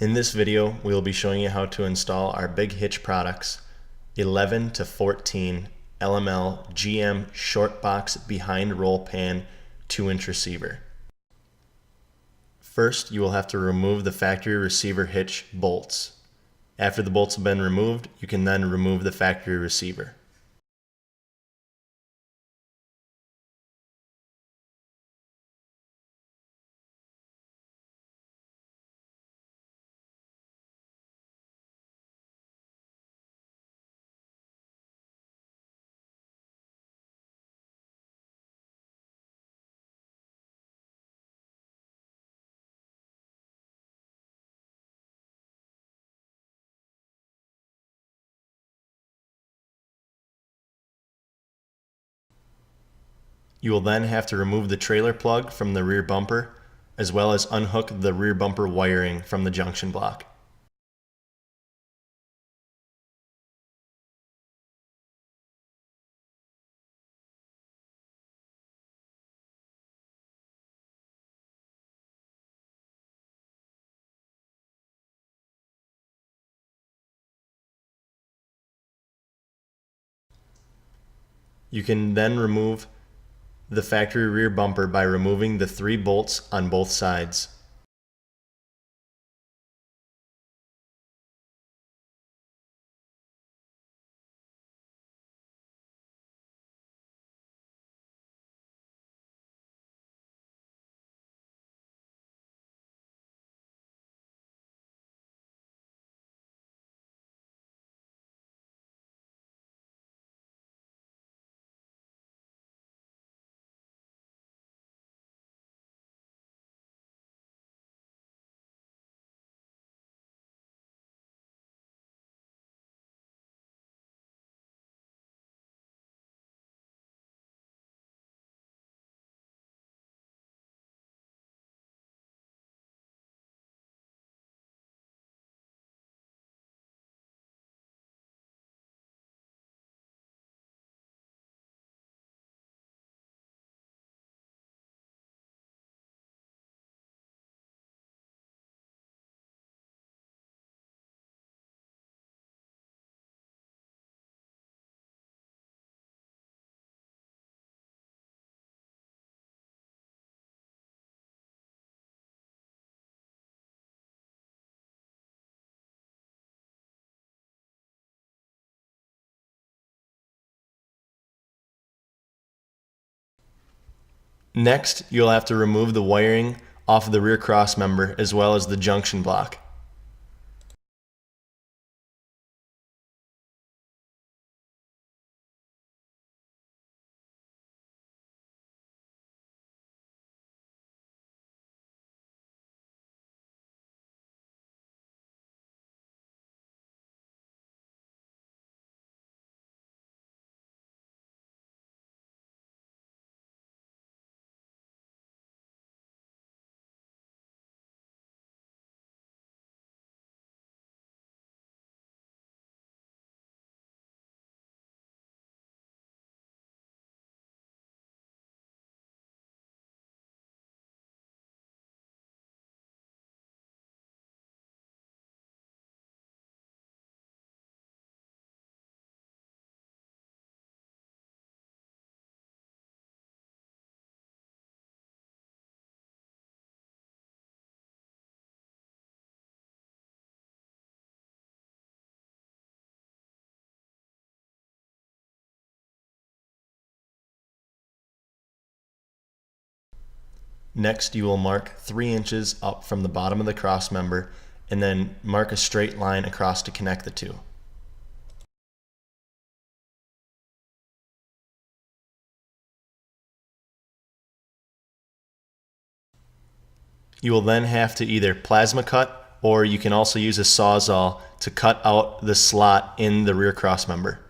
In this video, we will be showing you how to install our Big Hitch products 11 to 14 LML GM short box behind roll pan 2-inch receiver. First, you will have to remove the factory receiver hitch bolts. After the bolts have been removed, you can then remove the factory receiver. You will then have to remove the trailer plug from the rear bumper, as well as unhook the rear bumper wiring from the junction block. You can then remove the factory rear bumper by removing the 3 bolts on both sides. Next, you'll have to remove the wiring off the rear cross member as well as the junction block. Next, you will mark 3 inches up from the bottom of the cross member and then mark a straight line across to connect the two. You will then have to either plasma cut, or you can also use a sawzall to cut out the slot in the rear cross member.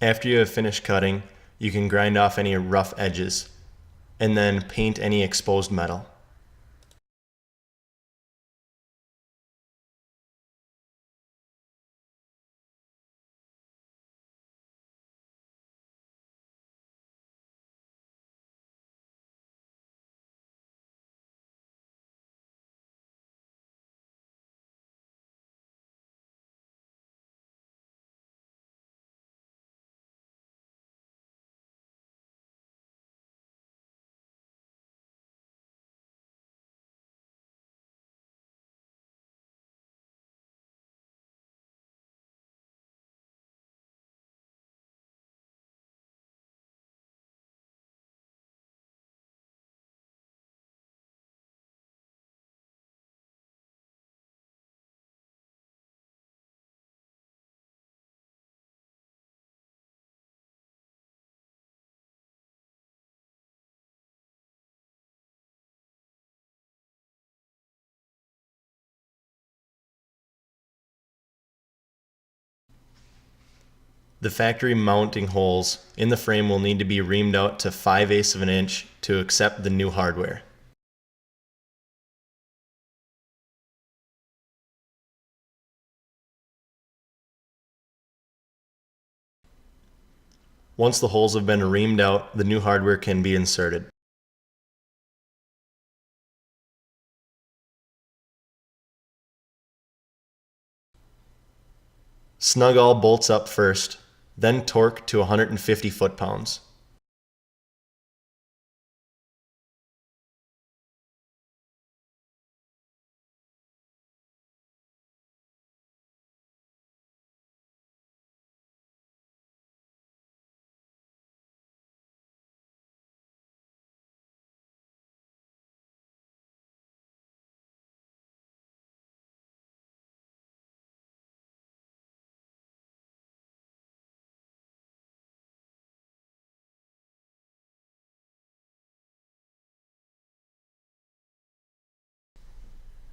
After you have finished cutting, you can grind off any rough edges and then paint any exposed metal. The factory mounting holes in the frame will need to be reamed out to 5/8 of an inch to accept the new hardware. Once the holes have been reamed out, the new hardware can be inserted. Snug all bolts up first, then torque to 150 foot-pounds.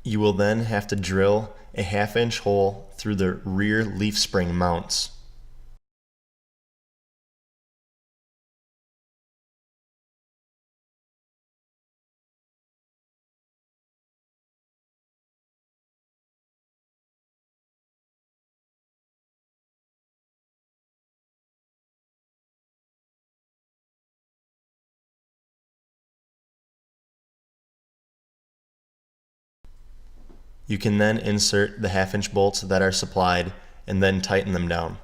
You will then have to drill a 1/2 inch hole through the rear leaf spring mounts. You can then insert the 1/2 inch bolts that are supplied and then tighten them down.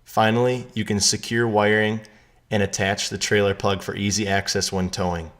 Finally, you can secure wiring and attach the trailer plug for easy access when towing.